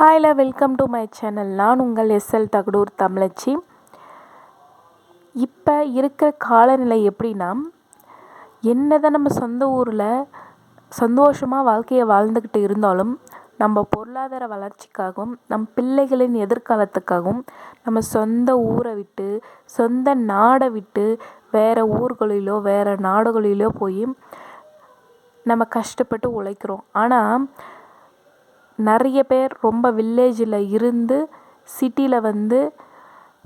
ஹாய்ல welcome to my channel. நான் உங்கள் SL Thagadur தமிழச்சி. இப்போ இருக்கிற காலநிலை எப்படின்னா, என்னதான் நம்ம சொந்த ஊரில் சந்தோஷமாக வாழ்க்கையை வாழ்ந்துக்கிட்டு இருந்தாலும், நம்ம பொருளாதார வளர்ச்சிக்காகவும் நம் பிள்ளைகளின் எதிர்காலத்துக்காகவும் நம்ம சொந்த ஊரை விட்டு சொந்த நாடை விட்டு வேறு ஊர்களிலோ வேறு நாடுகளிலோ போய் நம்ம கஷ்டப்பட்டு உழைக்கிறோம். ஆனால் நிறைய பேர் ரொம்ப வில்லேஜில் இருந்து சிட்டியில் வந்து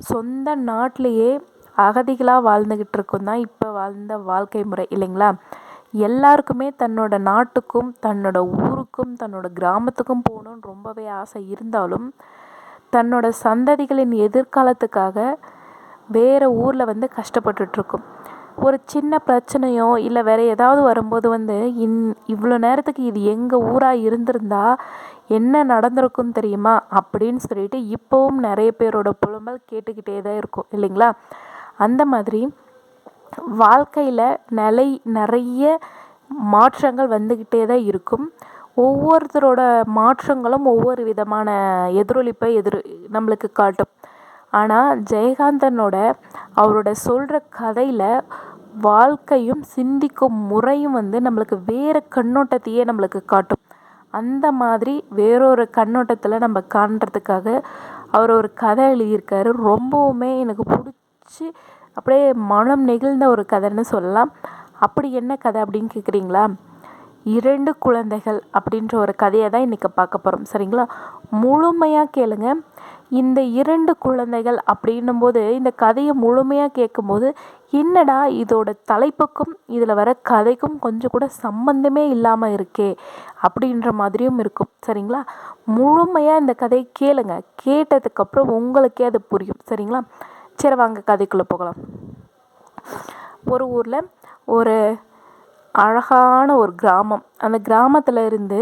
சொந்த நாட்டிலையே அகதிகளாக வாழ்ந்துக்கிட்டு இருக்கோம் தான் இப்போ வாழ்ந்த வாழ்க்கை முறை இல்லைங்களா. எல்லாருக்குமே தன்னோட நாட்டுக்கும் தன்னோட ஊருக்கும் தன்னோட கிராமத்துக்கும் போகணுன்னு ரொம்பவே ஆசை இருந்தாலும், தன்னோட சந்ததிகளின் எதிர்காலத்துக்காக வேறு ஊரில் வந்து கஷ்டப்பட்டுட்ருக்கோம். ஒரு சின்ன பிரச்சனையோ இல்லை வேறு ஏதாவது வரும்போது வந்து இவ்வளோ நேரத்துக்கு இது எங்கள் ஊராக இருந்திருந்தா என்ன நடந்திருக்குன்னு தெரியுமா அப்படின்னு சொல்லிட்டு இப்போவும் நிறைய பேரோட புலம்பல் கேட்டுக்கிட்டே தான் இருக்கும் இல்லைங்களா. அந்த மாதிரி வாழ்க்கையில் நிறைய மாற்றங்கள் வந்துக்கிட்டே தான் இருக்கும். ஒவ்வொருத்தரோட மாற்றங்களும் ஒவ்வொரு விதமான எதிரொலிப்பை நம்மளுக்கு காட்டும். ஆனால் ஜெயகாந்தனோட அவரோட சொல்கிற கதையில் வாழ்க்கையும் சிந்திக்கும் முறையும் வந்து நம்மளுக்கு வேறு கண்ணோட்டத்தையே நம்மளுக்கு காட்டும். அந்த மாதிரி வேறொரு கண்ணோட்டத்தில் நம்ம காண்றதுக்காக அவர் ஒரு கதை எழுதியிருக்காரு. ரொம்பவுமே எனக்கு பிடிச்சி அப்படியே மனம் நெகிழ்ந்த ஒரு கதைன்னு சொல்லலாம். அப்படி என்ன கதை அப்படின்னு கேட்குறீங்களா? 2 குழந்தைகள் அப்படின்ற ஒரு கதையை தான் இன்றைக்கி பார்க்க போகிறோம். சரிங்களா, முழுமையாக கேளுங்க. இந்த 2 குழந்தைகள் அப்படின்னும்போது இந்த கதையை முழுமையாக கேட்கும்போது என்னடா இதோட தலைப்புக்கும் இதில் வர கதைக்கும் கொஞ்சம் கூட சம்மந்தமே இல்லாமல் இருக்கே அப்படின்ற மாதிரியும் இருக்கும். சரிங்களா, முழுமையாக இந்த கதையை கேளுங்க. கேட்டதுக்கப்புறம் உங்களுக்கே அது புரியும். சரிங்களா, சரி வாங்க கதைக்குள்ளே போகலாம். ஒரு ஊரில் ஒரு அழகான ஒரு கிராமம். அந்த கிராமத்தில் இருந்து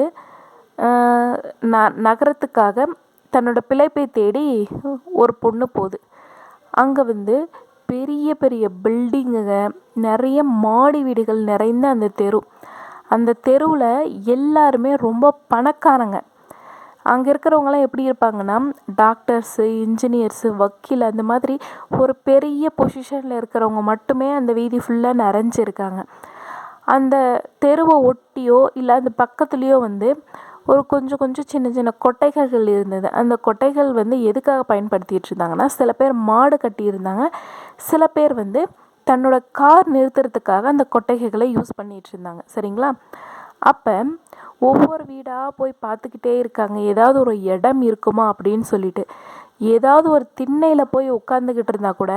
நகரத்துக்காக தன்னோட பிழைப்பை தேடி ஒரு பொண்ணு போகுது. அங்கே வந்து பெரிய பெரிய பில்டிங்குங்க, நிறைய மாடி வீடுகள் நிறைந்த அந்த தெருவில் எல்லாருமே ரொம்ப பணக்காரங்க. அங்கே இருக்கிறவங்களாம் எப்படி இருப்பாங்கன்னா, டாக்டர்ஸு, இன்ஜினியர்ஸு, வக்கீல், அந்த மாதிரி ஒரு பெரிய பொசிஷனில் இருக்கிறவங்க மட்டுமே அந்த வீதி ஃபுல்லாக நிறைஞ்சிருக்காங்க. அந்த தெருவை ஒட்டியோ இல்லை அந்த பக்கத்துலேயோ வந்து ஒரு கொஞ்சம் சின்ன சின்ன கொட்டைகள் இருந்தது. அந்த கொட்டைகள் வந்து எதுக்காக பயன்படுத்திகிட்டு இருந்தாங்கன்னா, சில பேர் மாடு கட்டியிருந்தாங்க, சில பேர் வந்து தன்னோட கார் நிறுத்துறதுக்காக அந்த கொட்டைகளை யூஸ் பண்ணிகிட்டு இருந்தாங்க. சரிங்களா, அப்போ ஒவ்வொரு வீடாக போய் பார்த்துக்கிட்டே இருக்காங்க, ஏதாவது ஒரு இடம் இருக்குமா அப்படின்னு சொல்லிட்டு. ஏதாவது ஒரு திண்ணையில் போய் உட்காந்துக்கிட்டு இருந்தால் கூட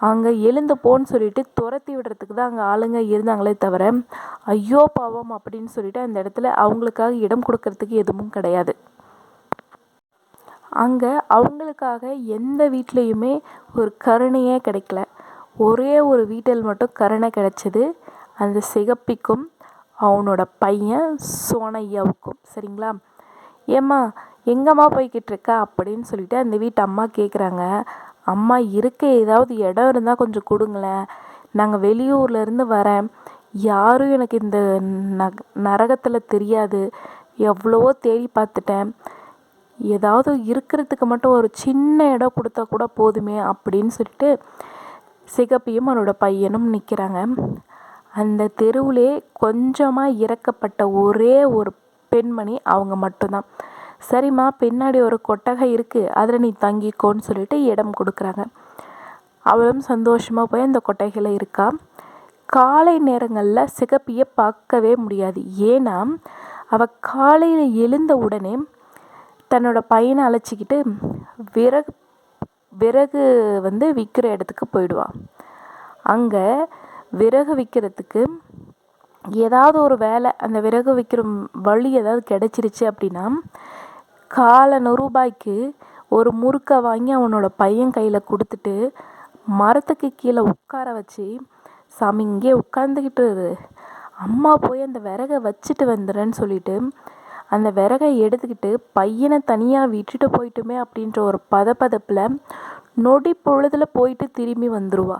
அங்கே எழுந்து போன்னு சொல்லிட்டு துரத்தி விடுறதுக்கு தான் அங்கே ஆளுங்க இருந்தாங்களே தவிர, ஐயோ பாவம் அப்படின்னு சொல்லிட்டு அந்த இடத்துல அவங்களுக்காக இடம் கொடுக்கறதுக்கு எதுவும் கிடையாது. அங்கே அவங்களுக்காக எந்த வீட்லேயுமே ஒரு கருணையே கிடைக்கல. ஒரே ஒரு வீட்டில் மட்டும் கருணை கிடைச்சது, அந்த சிகப்பிக்கும் அவனோட பையன் சோனையாவுக்கும். சரிங்களா, ஏம்மா எங்கம்மா போய்கிட்டு இருக்கா அப்படின்னு சொல்லிட்டு அந்த வீட்டு அம்மா கேட்குறாங்க. அம்மா இருக்க ஏதாவது இடம் இருந்தால் கொஞ்சம் கொடுங்களேன், நாங்கள் வெளியூர்லேருந்து வரேன், யாரும் எனக்கு இந்த நரகத்தில் தெரியாது, எவ்வளவோ தேடி பார்த்துட்டேன், ஏதாவது இருக்கிறதுக்கு மட்டும் ஒரு சின்ன இடம் கொடுத்தா கூட போதுமே அப்படின்னு சொல்லிட்டு சிகப்பியும் அவனோட பையனும் நிற்கிறாங்க. அந்த தெருவிலே கொஞ்சமாக இறக்கப்பட்ட ஒரே ஒரு பெண்மணி அவங்க மட்டும்தான். சரிம்மா, பின்னாடி ஒரு கொட்டகை இருக்குது, அதில் நீ தங்கிக்கோன்னு சொல்லிட்டு இடம் கொடுக்குறாங்க. அவளும் சந்தோஷமாக போய் அந்த கொட்டகையில் இருக்கா. காலை நேரங்களில் சிகப்பியை பார்க்கவே முடியாது. ஏன்னா அவள் காலையில் எழுந்த உடனே தன்னோட பையனை அழைச்சிக்கிட்டு விறகு வந்து விற்கிற இடத்துக்கு போயிடுவாள். அங்கே விறகு விற்கிறதுக்கு ஏதாவது ஒரு வேலை, அந்த விறகு விற்கிற வழி ஏதாவது கிடச்சிருச்சு அப்படின்னா, காலை ரூபாய்க்கு ஒரு முறுக்கை வாங்கி அவனோட பையன் கையில் கொடுத்துட்டு மரத்துக்கு கீழே உட்கார வச்சு, சாமி இங்கே உட்காந்துக்கிட்டு அம்மா போய் அந்த விறகை வச்சுட்டு வந்துடுறேன்னு சொல்லிட்டு அந்த விறகை எடுத்துக்கிட்டு பையனை தனியாக விட்டுட்டு போயிட்டுமே அப்படின்ற ஒரு பதப்பதப்பில் நொடி பொழுதில் போயிட்டு திரும்பி வந்துடுவா.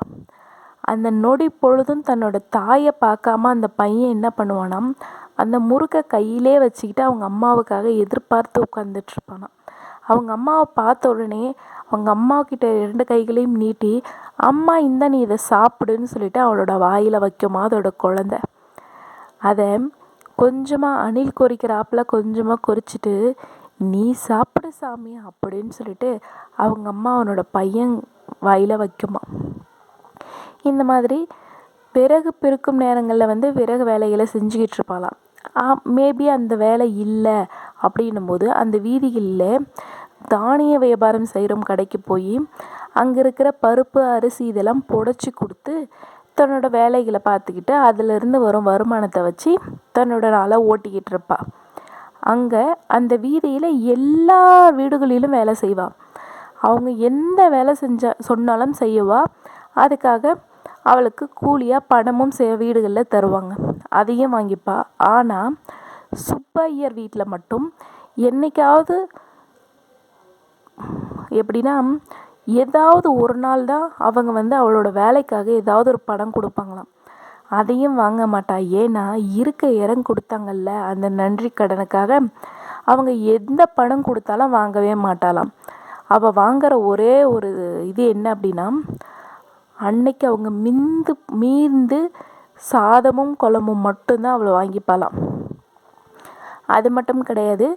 அந்த நொடி பொழுதும் தன்னோட தாயை பார்க்காம அந்த பையன் என்ன பண்ணுவானா, அந்த முறுக்கை கையிலே வச்சுக்கிட்டு அவங்க அம்மாவுக்காக எதிர்பார்த்து உட்காந்துட்ருப்பானான். அவங்க அம்மாவை பார்த்த உடனே அவங்க அம்மாக்கிட்ட 2 கைகளையும் நீட்டி, அம்மா இந்தா நீ இதை சாப்பிடுன்னு சொல்லிட்டு அவளோட வாயில் வைக்குமா அதோட குழந்த. அதை கொஞ்சமாக அணில் கொறிக்கிறாப்புல கொஞ்சமாக கொறிச்சிட்டு, நீ சாப்பிடு சாமி அப்படின்னு சொல்லிட்டு அவங்க அம்மா அவனோட பையன் வாயில் வைக்குமா. இந்த மாதிரி விறகு பெருக்கும் நேரங்களில் விறகு வேலைகளை செஞ்சுக்கிட்டு இருப்பாளாம். மேபி அந்த வேலை இல்லை அப்படின்னும் போது அந்த வீதிகளில் தானிய வியாபாரம் செய்கிற கடைக்கு போய் அங்கே இருக்கிற பருப்பு அரிசி இதெல்லாம் புடைச்சி கொடுத்து தன்னோட வேலைகளை பார்த்துக்கிட்டு அதிலிருந்து வரும் வருமானத்தை வச்சு தன்னோட நாளை ஓட்டிக்கிட்டு இருப்பாள். அங்கே அந்த வீதியில் எல்லா வீடுகளிலும் வேலை செய்வாள். அவங்க எந்த வேலை சொன்னாலும் செய்வா. அதுக்காக அவளுக்கு கூலியாக பணமும் வீடுகளில் தருவாங்க, அதையும் வாங்கிப்பா. ஆனால் சுப்பையர் வீட்டில் மட்டும் என்னைக்காவது எப்படின்னா ஏதாவது ஒரு நாள் தான் அவங்க அவளோட வேலைக்காக ஏதாவது ஒரு பணம் கொடுப்பாங்களாம். அதையும் வாங்க மாட்டா. ஏன்னா இருக்க இடம் கொடுத்தாங்கல்ல அந்த நன்றி கடனுக்காக அவங்க எந்த பணம் கொடுத்தாலும் வாங்கவே மாட்டாளாம். அவள் வாங்குற ஒரே ஒரு இது என்ன அப்படின்னா, அன்னைக்கு அவங்க மீந்து சாதமும் குழம்பும் மட்டும்தான் அவளை வாங்கிப்பாளாம். அது மட்டும் கிடையாது,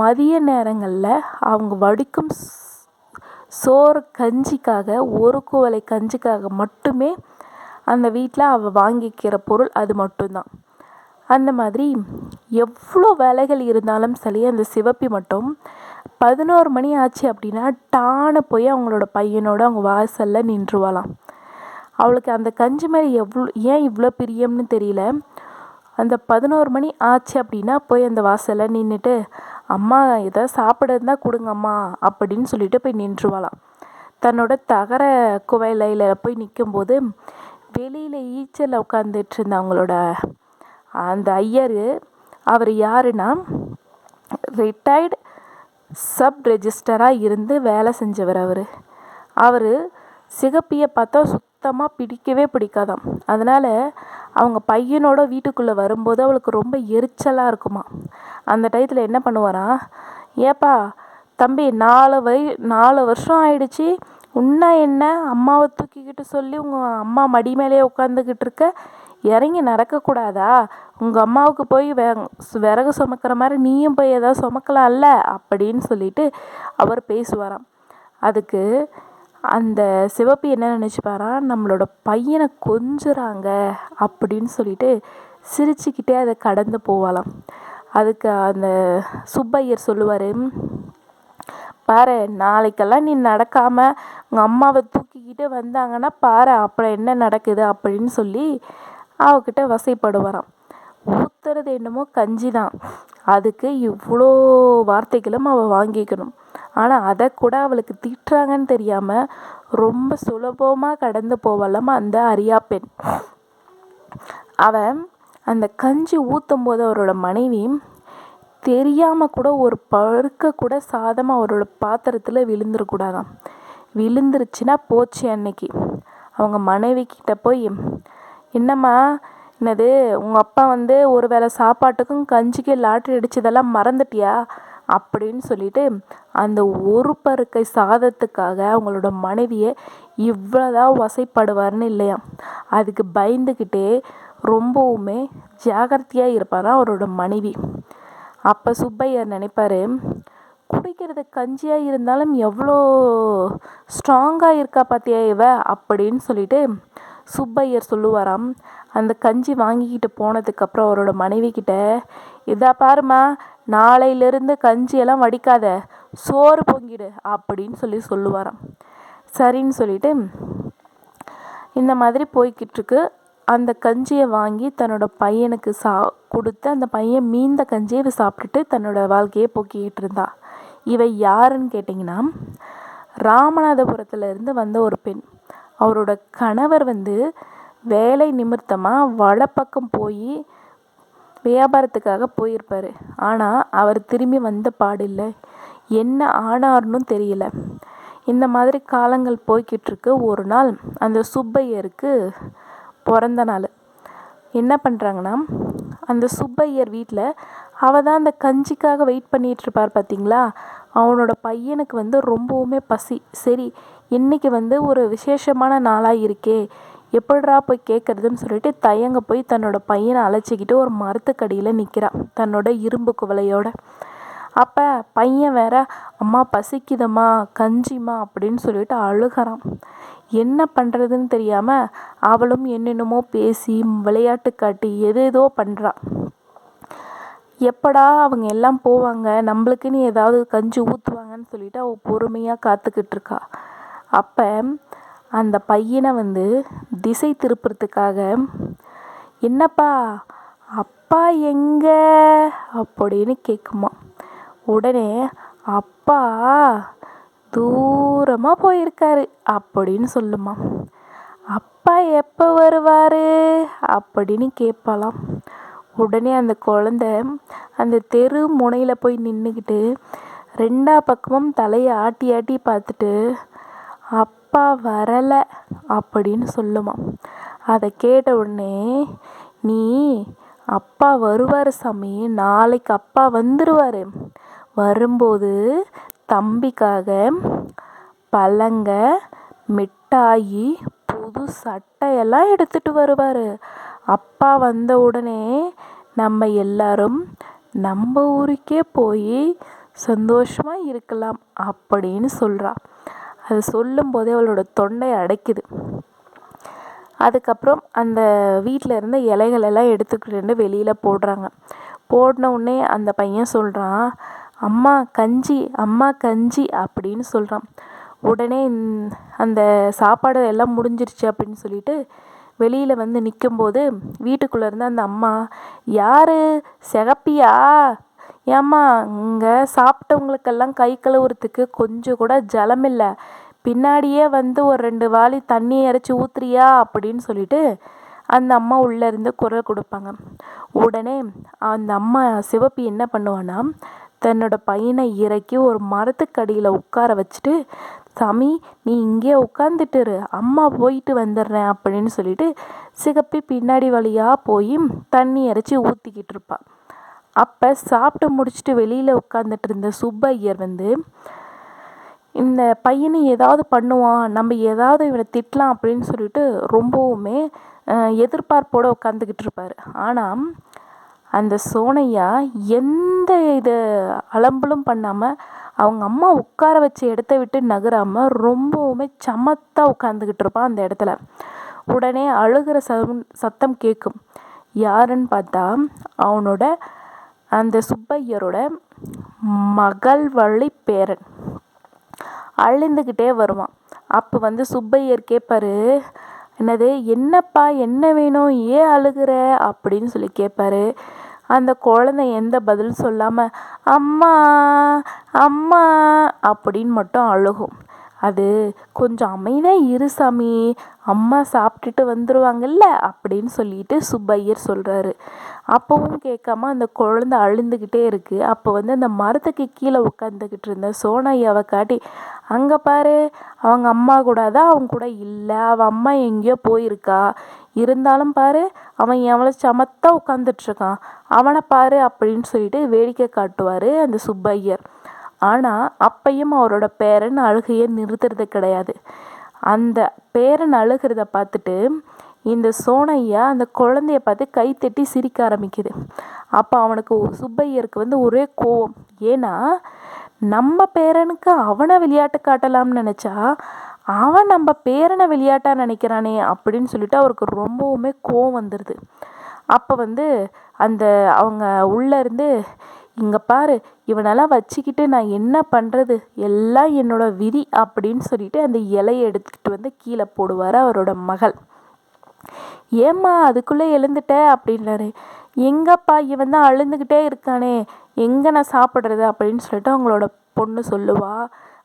மதிய நேரங்களில் அவங்க வடிக்கும் சோறு கஞ்சிக்காக, ஒரு குவளை கஞ்சிக்காக மட்டுமே அந்த வீட்டில் அவள் வாங்கிக்கிற பொருள் அது மட்டும்தான். அந்த மாதிரி எவ்வளோ வேலைகள் இருந்தாலும் சரி, அந்த சிவப்பி மட்டும் 11 மணி ஆச்சு அப்படின்னா டான்னு போய் அவங்களோட பையனோட அவங்க வாசலில் நின்றுவாளாம். அவளுக்கு அந்த கஞ்சி மேலே ஏன் இவ்வளோ பிரியம்னு தெரியல. அந்த 11 மணி ஆச்சு அப்படின்னா போய் அந்த வாசலில் நின்றுட்டு, அம்மா எதாவது சாப்பிட இருந்தால் கொடுங்க அம்மா அப்படின்னு சொல்லிட்டு போய் நின்றுவாளாம். தன்னோட தகர குவையில போய் நிற்கும்போது வெளியில் ஈச்சலில் உட்காந்துட்டு இருந்த அவங்களோட அந்த ஐயர், அவர் யாருன்னா ரிட்டையர்டு சப் ரெஜிஸ்டராக இருந்து வேலை செஞ்சவர். அவர் சிகப்பியை பார்த்தா சுத்தமாக பிடிக்கவே பிடிக்காதாம். அதனால் அவங்க பையனோட வீட்டுக்குள்ளே வரும்போது அவளுக்கு ரொம்ப எரிச்சலாக இருக்குமா. அந்த டயத்தில் என்ன பண்ணுவாராம், ஏப்பா தம்பி 4 வருஷம் ஆயிடுச்சு, உன்ன என்ன அம்மாவை தூக்கிக்கிட்டு சொல்லி உங்கள் அம்மா மடி மேலே உட்காந்துக்கிட்டு இருக்க, இறங்கி நடக்கக்கூடாதா? உங்கள் அம்மாவுக்கு போய் விறகு சுமக்கிற மாதிரி நீயும் போய் ஏதாவது சுமக்கலாம்ல அப்படின்னு சொல்லிட்டு அவர் பேசுவாராம். அதுக்கு அந்த சிவப்பி என்ன நினச்சிப்பாரா, நம்மளோட பையனை கொஞ்சுறாங்க அப்படின்னு சொல்லிட்டு சிரிச்சுக்கிட்டே அதை கடந்து போவாளாம். அதுக்கு அந்த சுப்பையர் சொல்லுவார், பாரு நாளைக்கெல்லாம் நீ நடக்காமல் உங்கள் அம்மாவை தூக்கிக்கிட்டு வந்தாங்கன்னா பாரு அப்புறம் என்ன நடக்குது அப்படின்னு சொல்லி அவகிட்ட வசைப்படுவாராம். ஊத்துறது என்னமோ கஞ்சி தான், அதுக்கு இவ்வளோ வார்த்தைகளும் அவள் வாங்கிக்கணும். ஆனால் அதை கூட அவளுக்கு திட்டுறாங்கன்னு தெரியாமல் ரொம்ப சுலபமாக கடந்து போவாளாம் அந்த அரியா பெண். அவன் அந்த கஞ்சி ஊற்றும் போது அவரோட மனைவி தெரியாமல் கூட ஒரு பருக்க கூட சாதம் அவரோட பாத்திரத்தில் விழுந்துடக்கூடாதாம். விழுந்துருச்சுன்னா போச்சு அன்னைக்கு. அவங்க மனைவி கிட்ட போய், என்னம்மா என்னது உங்கள் அப்பா ஒரு வேளை சாப்பாட்டுக்கும் கஞ்சிக்கு லாட்ரி அடிச்சதெல்லாம் மறந்துட்டியா அப்படின்னு சொல்லிட்டு அந்த ஒரு பருக்கை சாதத்துக்காக அவங்களோட மனைவியை இவ்வளோதான் வசைப்படுவார்னு இல்லையா. அதுக்கு பயந்துக்கிட்டே ரொம்பவுமே ஜாகிரதையாக இருப்பாராம் அவரோட மனைவி. அப்போ சுப்பையர் நினைப்பார், குடிக்கிறது கஞ்சியாக இருந்தாலும் எவ்வளோ ஸ்ட்ராங்காக இருக்கா பார்த்தியா இவ அப்படின்னு சொல்லிட்டு சுப்பையர் சொல்லுவாராம். அந்த கஞ்சி வாங்கிக்கிட்டு போனதுக்கப்புறம் அவரோட மனைவி கிட்ட, இதா பாருமா நாளையிலேருந்து கஞ்சியெல்லாம் வடிக்காத, சோறு பொங்கிடு அப்படின்னு சொல்லுவாராம். சரின்னு சொல்லிட்டு இந்த மாதிரி போய்கிட்டு இருக்கு. அந்த கஞ்சியை வாங்கி தன்னோட பையனுக்கு கொடுத்து அந்த பையன் மீந்த கஞ்சியை இவ சாப்பிட்டுட்டு தன்னோட வாழ்க்கையை போக்கிக்கிட்டு இருந்தா. இவை யாருன்னு கேட்டிங்கன்னா, ராமநாதபுரத்துலேருந்து வந்த ஒரு பெண். அவரோட கணவர் வேலை நிமித்தமாக வடப்பக்கம் போய் வியாபாரத்துக்காக போயிருப்பார். ஆனால் அவர் திரும்பி வந்த பாடில்லை, என்ன ஆனார்னு தெரியல. இந்த மாதிரி காலங்கள் போய்கிட்டுருக்கு. ஒரு நாள் அந்த சுப்பையருக்கு பிறந்த நாள். என்ன பண்ணுறாங்கன்னா, அந்த சுப்பையர் வீட்டில் தான் அந்த கஞ்சிக்காக வெயிட் பண்ணிகிட்ருப்பார் பார்த்தீங்களா. அவனோட பையனுக்கு வந்து ரொம்பவுமே பசி. சரி, இன்றைக்கி வந்து ஒரு விசேஷமான நாளாக இருக்கே, எப்படிரா போய் கேட்குறதுன்னு சொல்லிட்டு தயங்க போய் தன்னோட பையனை அழைச்சிக்கிட்டு ஒரு மரத்துக்கடியில் நிற்கிறான் தன்னோட இரும்பு குவளையோட. அப்போ பையன் வேற, அம்மா பசிக்குதம்மா கஞ்சிம்மா அப்படின்னு சொல்லிட்டு அழுகிறான். என்ன பண்ணுறதுன்னு தெரியாமல் அவளும் என்னென்னமோ பேசி விளையாட்டு காட்டி எதேதோ பண்ணுறான். எப்படா அவங்க எல்லாம் போவாங்க, நம்மளுக்குன்னு ஏதாவது கஞ்சி ஊற்றுவாங்கன்னு சொல்லிட்டு அவள் பொறுமையாக காத்துக்கிட்டு இருக்கா. அப்போ அந்த பையனை வந்து திசை திருப்புறதுக்காக, என்னப்பா அப்பா எங்க அப்படின்னு கேட்குமா. உடனே அப்பா தூரமாக போயிருக்காரு அப்படின்னு சொல்லுமா. அப்பா எப்போ வருவார் அப்படின்னு கேட்பாலாம். உடனே அந்த குழந்தை அந்த தெரு முனையில் போய் நின்றுக்கிட்டு ரெண்டா பக்கமும் தலையை ஆட்டி ஆட்டி பார்த்துட்டு அப்பா வரலை அப்படின்னு சொல்லுமா. அதை கேட்ட உடனே, நீ அப்பா வருவார் சாமி, நாளைக்கு அப்பா வந்துடுவார், வரும்போது தம்பிக்காக பழங்க மிட்டாயி புது சட்டையெல்லாம் எடுத்துகிட்டு வருவார். அப்பா வந்த உடனே நம்ம எல்லாரும் நம்ம ஊருக்கே போய் சந்தோஷமாக இருக்கலாம் அப்படின்னு சொல்கிறா. அது சொல்லும்போதே அவளோட தொண்டை அடைக்குது. அதுக்கப்புறம் அந்த வீட்டில் இருந்த இலைகளெல்லாம் எடுத்துக்கிட்டு வெளியில் போடுறாங்க. போடின உடனே அந்த பையன் சொல்கிறான், அம்மா கஞ்சி அம்மா கஞ்சி அப்படின்னு சொல்கிறான். உடனே அந்த சாப்பாடு எல்லாம் முடிஞ்சிருச்சு அப்படின்னு சொல்லிட்டு வெளியில் வந்து நிற்கும்போது வீட்டுக்குள்ளே இருந்து அந்த அம்மா, யார் சிகப்பியா, ஏம்மா இங்கே சாப்பிட்டவங்களுக்கெல்லாம் கை கழுவுறதுக்கு கொஞ்சம் கூட ஜலம் இல்லை, பின்னாடியே வந்து ஒரு 2 வாளி தண்ணி இறைச்சி ஊற்றுறியா அப்படின்னு சொல்லிட்டு அந்த அம்மா உள்ளேருந்து குரல் கொடுப்பாங்க. உடனே அந்த அம்மா சிவப்பி என்ன பண்ணுவான்னா, தன்னோட பையனை இறக்கி ஒரு மரத்துக்கடியில் உட்கார வச்சுட்டு, சாமி நீ இங்கே உட்காந்துட்டுரு, அம்மா போயிட்டு வந்துடுறேன் அப்படின்னு சொல்லிட்டு சிகப்பி பின்னாடி வழியாக போய் தண்ணி இறைச்சி ஊற்றிக்கிட்டு இருப்பாள். அப்போ சாப்பிட்டு முடிச்சுட்டு வெளியில் உட்காந்துட்டு இருந்த சுப்பையர் வந்து, இந்த பையனை ஏதாவது பண்ணுவான், நம்ம ஏதாவது இவனை திட்டலாம் அப்படின்னு சொல்லிட்டு ரொம்பவுமே எதிர்பார்ப்போடு உட்காந்துக்கிட்டு இருப்பார். ஆனால் அந்த சோனையா எந்த அலம்பலும் பண்ணாமல் அவங்க அம்மா உட்கார வச்ச இடத்த விட்டு நகராமல் ரொம்பவுமே சமத்தாக உட்காந்துக்கிட்டு இருப்பான் அந்த இடத்துல. உடனே அழுகிற சத்தம் கேட்கும். யாருன்னு பார்த்தா அவனோட அந்த சுப்பையரோட மகள் வழி பேரன் அழுந்துக்கிட்டே வருவான். அப்போ வந்து சுப்பையர் கேட்பாரு, என்னது என்னப்பா என்ன வேணும், ஏன் அழுகிற அப்படின்னு சொல்லி கேட்பாரு. அந்த குழந்தை எந்த பதில் சொல்லாமல் அம்மா அம்மா அப்படின்னு மட்டும் அழுகும். அது கொஞ்சம் அமைதியாக இரு சாமி, அம்மா சாப்பிட்டுட்டு வந்துடுவாங்கல்ல அப்படின்னு சொல்லிட்டு சுப்பையர் சொல்கிறாரு. அப்போவும் கேட்காம அந்த குழந்தை அழுந்துக்கிட்டே இருக்குது. அப்போ வந்து அந்த மரத்துக்கு கீழே உட்காந்துக்கிட்டு இருந்த சோனையாவை காட்டி, அங்கே பாரு அவங்க அம்மா கூட தான், அவங்க கூட இல்லை, அவள் அம்மா எங்கேயோ போயிருக்கா, இருந்தாலும் பாரு அவன் எவ்வளோ சமத்தாக உட்காந்துட்ருக்கான், அவனை பாரு அப்படின்னு சொல்லிட்டு வேடிக்கை காட்டுவார் அந்த சுப்பையர். ஆனால் அப்பையும் அவரோட பேரன் அழுகையை நிறுத்துறது கிடையாது. அந்த பேரன் அழுகிறத பார்த்துட்டு இந்த சோனையா அந்த குழந்தைய பார்த்து கை தட்டி சிரிக்க ஆரம்பிக்குது. அப்போ அவனுக்கு சுப்பையருக்கு வந்து ஒரே கோவம். ஏன்னா நம்ம பேரனுக்கு அவனை விளையாட்டு காட்டலாம்னு நினச்சா அவன் நம்ம பேரனை விளையாட்டாக நினைக்கிறானே அப்படின்னு சொல்லிட்டு அவருக்கு ரொம்பவுமே கோவம் வந்துடுது. அப்போ வந்து அந்த அவங்க உள்ளேருந்து, இங்கே பாரு இவனெல்லாம் வச்சுக்கிட்டு நான் என்ன பண்ணுறது, எல்லாம் என்னோட விதி அப்படின்னு சொல்லிட்டு அந்த இலையை எடுத்துக்கிட்டு வந்து கீழே போடுவார் அவரோட மகள். ஏம்மா அதுக்குள்ளே எழுந்துட்ட அப்படின்னாரு. எங்கப்பா இவன் தான் அழுந்துக்கிட்டே இருக்கானே, எங்கே நான் சாப்பிட்றது அப்படின்னு சொல்லிட்டு அவங்களோட பொண்ணு சொல்லுவா.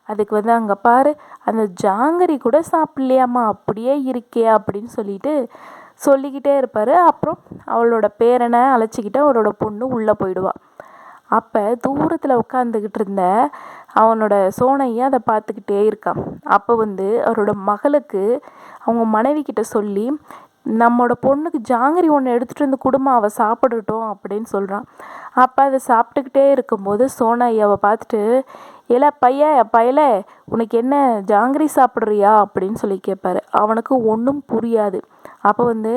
அதுக்கு வந்து அங்கே பாரு அந்த ஜாங்கரி கூட சாப்பிட்லையாம்மா, அப்படியே இருக்கே அப்படின்னு சொல்லிக்கிட்டே இருப்பார். அப்புறம் அவளோட பேரனை அழைச்சிக்கிட்டு அவரோட பொண்ணு உள்ளே போயிடுவாள். அப்போ தூரத்தில் உட்காந்துக்கிட்டு இருந்த அவனோட சோனையை அதை பார்த்துக்கிட்டே இருக்கான். அப்போ வந்து அவரோட மகளுக்கு அவங்க மனைவி கிட்ட சொல்லி, நம்மளோட பொண்ணுக்கு ஜாங்கிரி ஒன்று எடுத்துகிட்டு வந்து குடும்பம் அவள் சாப்பிடட்டும் அப்படின்னு சொல்கிறான். அப்போ அதை சாப்பிட்டுக்கிட்டே இருக்கும்போது சோனா ஐயாவை பார்த்துட்டு, ஏல பயல உனக்கு என்ன ஜாங்கிரி சாப்பிட்றியா அப்படின்னு சொல்லி கேட்பாரு. அவனுக்கு ஒன்றும் புரியாது. அப்போ வந்து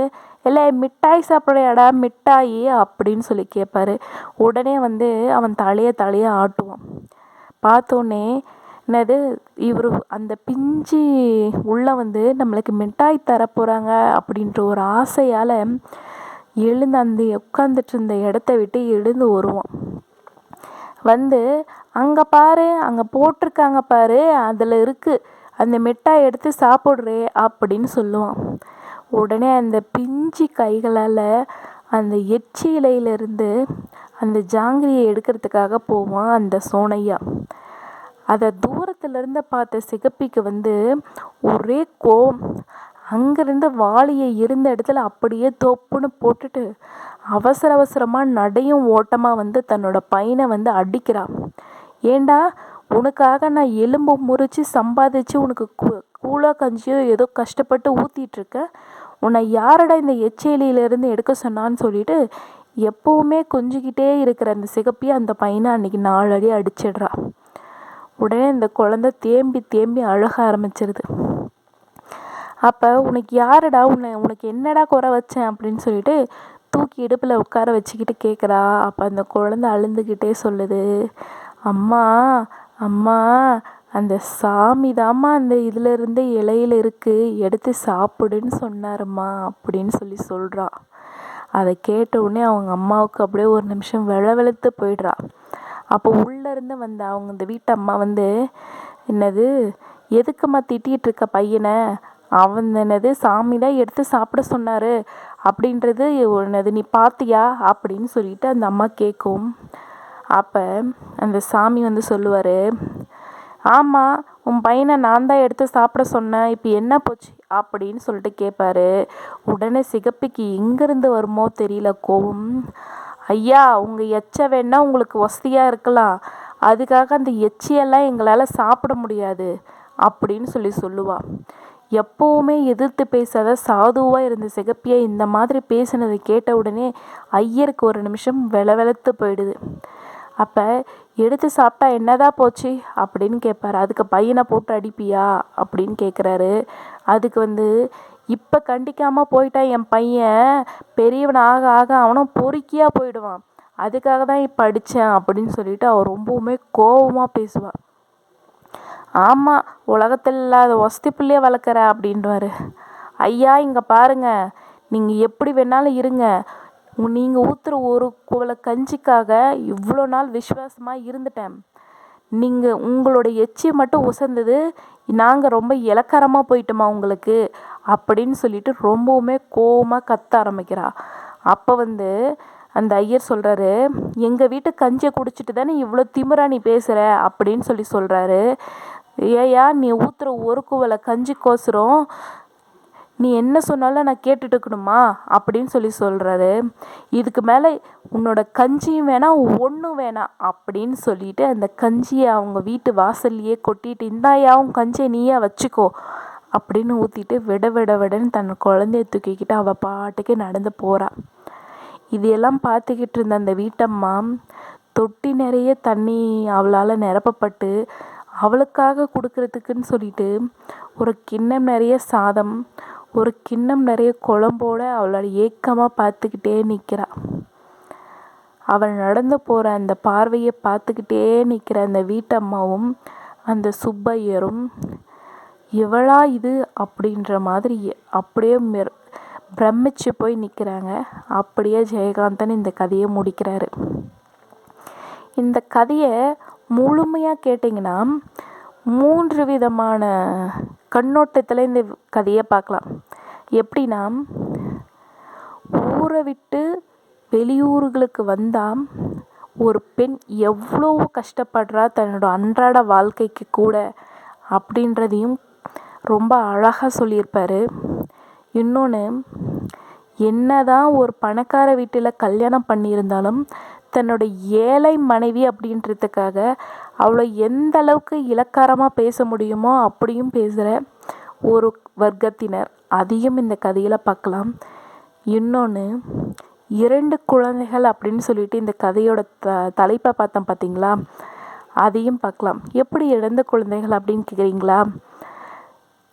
இல்லை மிட்டாய் சாப்பிட்றியாடா மிட்டாயி அப்படின்னு சொல்லி கேட்பாரு. உடனே வந்து அவன் தலையை ஆட்டுவான். பார்த்தோன்னே என்னது இவர் அந்த பிஞ்சு உள்ள வந்து நம்மளுக்கு மிட்டாய் தரப்போகிறாங்க அப்படின்ற ஒரு ஆசையால் எழுந்து அந்த உட்காந்துட்டு இருந்த இடத்த விட்டு எழுந்து வருவான். வந்து அங்கே பாரு அங்கே போட்டிருக்காங்க பாரு அதில் இருக்குது அந்த மிட்டாய் எடுத்து சாப்பிட்றே அப்படின்னு சொல்லுவான். உடனே அந்த பிஞ்சு கைகளால் அந்த எச்சி இலையிலேருந்து அந்த ஜாங்கிரியை எடுக்கிறதுக்காக போவான் அந்த சோனையா. அதை தூரத்துலேருந்து பார்த்த சிகப்பிக்கு வந்து ஒரே கோவம். அங்கேருந்து வாளியை இருந்த இடத்துல அப்படியே தொப்புன்னு போட்டுட்டு அவசரமாக நடையும் ஓட்டமாக வந்து தன்னோட பையனை வந்து அடிக்கிறான். ஏண்டா உனக்காக நான் எலும்பு முறித்து சம்பாதிச்சு உனக்கு கூழோ கஞ்சியோ ஏதோ கஷ்டப்பட்டு ஊற்றிட்டுருக்கேன், உன்னை யாரடா இந்த எச்சேலியிலேருந்து எடுக்க சொன்னான்னு சொல்லிட்டு எப்போவுமே கொஞ்சிக்கிட்டே இருக்கிற அந்த சிகப்பியை அந்த பையனை அன்றைக்கி 4 அடி அடிச்சிடுறா. உடனே இந்த குழந்தை தேம்பி அழக ஆரம்பிச்சிருது. அப்போ உனக்கு யாரடா உனக்கு என்னடா குறை வச்சேன் அப்படின்னு சொல்லிட்டு தூக்கி இடுப்பில் உட்கார வச்சுக்கிட்டு கேட்குறா. அப்போ அந்த குழந்தை அழுந்துக்கிட்டே சொல்லுது, அம்மா அம்மா அந்த சாமி தாம்மா அந்த இதில் இலையில் இருக்குது எடுத்து சாப்பிடுன்னு சொன்னாருமா அப்படின்னு சொல்கிறா. அதை கேட்ட உடனே அவங்க அம்மாவுக்கு அப்படியே ஒரு நிமிஷம் வெளுத்து போயிடுறா. அப்போ உள்ளேருந்து வந்த அவங்க இந்த வீட்டம்மா வந்து, என்னது எதுக்கும்மா திட்டிகிட்டு இருக்க பையனை, அவன் என்னது சாமி தான் எடுத்து சாப்பிட சொன்னார் அப்படின்றது என்னது நீ பார்த்தியா அப்படின்னு சொல்லிட்டு அந்த அம்மா கேட்கும். அப்போ அந்த சாமி வந்து சொல்லுவார், ஆமாம் உன் பையனை நான் தான் எடுத்து சாப்பிட சொன்னேன், இப்போ என்ன போச்சு அப்படின்னு சொல்லிட்டு கேட்பாரு. உடனே சிகப்பிக்கு எங்கேருந்து வருமோ தெரியல கோவம். ஐயா உங்கள் எச்ச வேணா உங்களுக்கு வசதியாக இருக்கலாம், அதுக்காக அந்த எச்சியெல்லாம் எங்களால் சாப்பிட முடியாது அப்படின்னு சொல்லுவாள். எப்போவுமே எதிர்த்து பேசாத சாதுவாக இருந்த சிகப்பியை இந்த மாதிரி பேசினதை கேட்ட உடனே ஐயருக்கு ஒரு நிமிஷம் வெளுத்து போயிடுது. அப்போ எடுத்து சாப்பிட்டா என்னதான் போச்சு அப்படின்னு கேட்பாரு. அதுக்கு பையனை போட்டு அடிப்பியா அப்படின்னு கேட்குறாரு. அதுக்கு வந்து இப்போ கண்டிக்காமல் போயிட்டா என் பையன் பெரியவன் ஆக ஆக அவனும் பொறுக்கியாக போயிடுவான், அதுக்காக தான் இப்போ அடித்தேன் அப்படின்னு சொல்லிட்டு அவள் ரொம்பவுமே கோபமாக பேசுவாள். ஆமாம் உலகத்தில் இல்லாத ஒஸ்தி பிள்ளைய வளர்க்குற அப்படின்வாரு. ஐயா இங்கே பாருங்க, நீங்கள் எப்படி வேணாலும் இருங்க, நீங்கள் ஊற்றுற ஒரு குவளை கஞ்சிக்காக இவ்வளோ நாள் விசுவாசமாக இருந்துட்டேன், நீங்கள் உங்களோட எச்சி மட்டும் உசந்தது நாங்கள் ரொம்ப இலக்காரமாக போயிட்டோமா உங்களுக்கு அப்படின்னு சொல்லிட்டு ரொம்பவுமே கோவமாக கத்த ஆரம்பிக்கிறா. அப்போ வந்து அந்த ஐயர் சொல்கிறாரு, எங்கள் வீட்டு கஞ்சியை குடிச்சிட்டு தானே இவ்வளோ திமிரா நீ பேசுகிற அப்படின்னு சொல்கிறாரு. ஏயா நீ ஊற்றுற ஒரு குவளை கஞ்சிக்கோசரம் நீ என்ன சொன்னாலும் நான் கேட்டுட்டு இருக்கணுமா அப்படின்னு சொல்கிறாரு. இதுக்கு மேலே உன்னோட கஞ்சியும் வேணாம் ஒன்றும் வேணாம் அப்படின்னு சொல்லிட்டு அந்த கஞ்சியை அவங்க வீட்டு வாசல்லையே கொட்டிட்டு, இந்தாயாவும் கஞ்சியை நீயே வச்சுக்கோ அப்படின்னு ஊற்றிட்டு விடன்னு தன் குழந்தைய தூக்கிக்கிட்டு அவள் பாட்டுக்கு நடந்து போகிறா. இதையெல்லாம் பார்த்துக்கிட்டு இருந்த அந்த வீட்டம்மா தொட்டி நிறைய தண்ணி அவளால் நிரப்பப்பட்டு அவளுக்காக கொடுக்கறதுக்குன்னு சொல்லிட்டு ஒரு கிண்ணம் நிறைய சாதம், ஒரு கிண்ணம் நிறைய குழம்போட அவளோட ஏக்கமாக பார்த்துக்கிட்டே நிற்கிறா. அவள் நடந்து போகிற அந்த பார்வையை பார்த்துக்கிட்டே நிற்கிற அந்த வீட்டம்மாவும் அந்த சுப்பையரும் இவளா இது அப்படின்ற மாதிரி அப்படியே பிரமிச்சு போய் நிற்கிறாங்க. அப்படியே ஜெயகாந்தன் இந்த கதையை முடிக்கிறாரு. இந்த கதையை முழுமையாக கேட்டிங்கன்னா 3 விதமான கண்ணோட்டத்தில் இந்த கதையை பார்க்கலாம். எப்படின்னா, ஊரை விட்டு வெளியூர்களுக்கு வந்தால் ஒரு பெண் எவ்வளோ கஷ்டப்படுறா தன்னோட அன்றாட வாழ்க்கைக்கு கூட அப்படின்றதையும் ரொம்ப அழகாக சொல்லியிருப்பார். இன்னொன்று, என்னதான் ஒரு பணக்கார வீட்டில் கல்யாணம் பண்ணியிருந்தாலும் தன்னோட ஏழை மனைவி அப்படின்றதுக்காக அவளை எந்த அளவுக்கு இலக்காரமாக பேச முடியுமோ அப்படியும் பேசுகிற ஒரு வர்க்கத்தினர். அதையும் இந்த கதையில் பார்க்கலாம். இன்னொன்று, 2 குழந்தைகள் அப்படின்னு சொல்லிட்டு இந்த கதையோட தலைப்பை பார்த்தோம் பார்த்தீங்களா, அதையும் பார்க்கலாம். எப்படி 2 குழந்தைகள் அப்படின்னு கேட்குறீங்களா?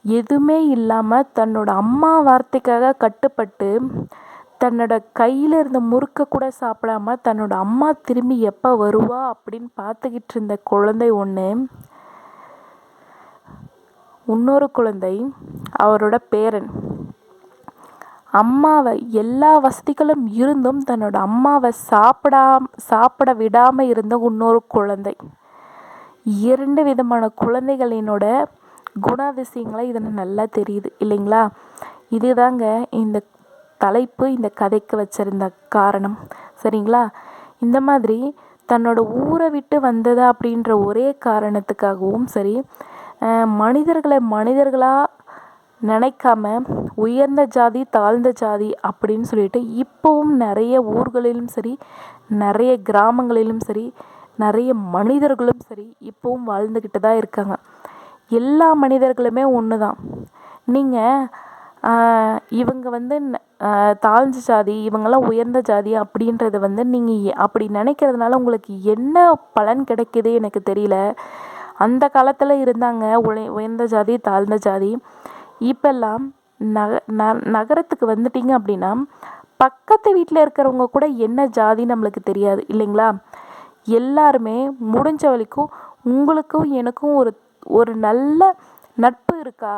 எதுவுமே இல்லாமல் தன்னோட அம்மா வார்த்தைக்காக கட்டுப்பட்டு தன்னோட கையில் இருந்த முறுக்க கூட சாப்பிடாம தன்னோட அம்மா திரும்பி எப்போ வருவா அப்படின்னு பார்த்துக்கிட்டு இருந்த குழந்தை ஒன்று. இன்னொரு குழந்தை அவரோட பேரன். அம்மாவை எல்லா வசதிகளும் இருந்தும் தன்னோட அம்மாவை சாப்பிட விடாமல் இருந்த இன்னொரு குழந்தை. 2 விதமான குழந்தைகளினோட குணாதிசயங்களை இதில் நல்லா தெரியுது இல்லைங்களா? இதுதாங்க இந்த தலைப்பு இந்த கதைக்கு வச்சிருந்த காரணம். சரிங்களா? இந்த மாதிரி தன்னோட ஊரை விட்டு வந்ததா அப்படின்ற ஒரே காரணத்துக்காகவும் சரி, மனிதர்களை மனிதர்களாக நினைக்காம உயர்ந்த ஜாதி தாழ்ந்த ஜாதி அப்படின்னு சொல்லிட்டு இப்போவும் நிறைய ஊர்களிலும் சரி, நிறைய கிராமங்களிலும் சரி, நிறைய மனிதர்களும் சரி இப்போவும் வாழ்ந்துக்கிட்டு தான் இருக்காங்க. எல்லா மனிதர்களுமே ஒன்று தான். நீங்கள் இவங்க தாழ்ந்த ஜாதி, இவங்கெல்லாம் உயர்ந்த ஜாதி அப்படின்றத நீங்கள் அப்படி நினைக்கிறதுனால உங்களுக்கு என்ன பலன் கிடைக்கிது எனக்கு தெரியல. அந்த காலத்தில் இருந்தாங்க உயர்ந்த ஜாதி தாழ்ந்த ஜாதி. இப்போல்லாம் நகரத்துக்கு வந்துட்டிங்க அப்படின்னா பக்கத்து வீட்டில் இருக்கிறவங்க கூட என்ன ஜாதி நம்மளுக்கு தெரியாது இல்லைங்களா? எல்லாருமே முடிஞ்ச வரைக்கும் உங்களுக்கும் எனக்கும் ஒரு நல்ல நட்பு இருக்கா,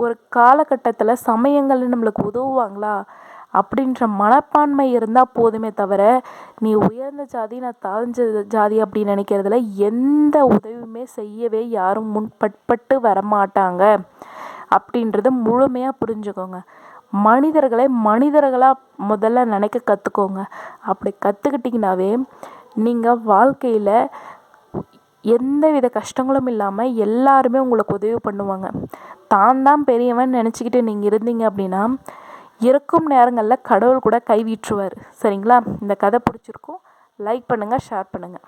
ஒரு காலகட்டத்தில் சமயங்கள் நம்மளுக்கு உதவுவாங்களா அப்படின்ற மனப்பான்மை இருந்தால் போதுமே தவிர, நீ உயர்ந்த ஜாதி நான் தாழ்ந்த ஜாதி அப்படின்னு நினைக்கிறதுல எந்த உதவியுமே செய்யவே யாரும் முன்பட்டு வரமாட்டாங்க அப்படின்றத முழுமையாக புரிஞ்சுக்கோங்க. மனிதர்களை மனிதர்களாக முதல்ல நினைக்க கற்றுக்கோங்க. அப்படி கற்றுக்கிட்டிங்கனாவே நீங்கள் வாழ்க்கையில் எந்த வித கஷ்டங்களும் இல்லாமல் எல்லாருமே உங்களுக்கு உதவி பண்ணுவாங்க. தான் பெரியவன் நினச்சிக்கிட்டு நீங்கள் இருந்தீங்க அப்படின்னா இருக்கும் நேரங்களில் கடவுள் கூட கைவிட்டுருவார். சரிங்களா? இந்த கதை பிடிச்சிருக்கும், லைக் பண்ணுங்கள், ஷேர் பண்ணுங்கள்.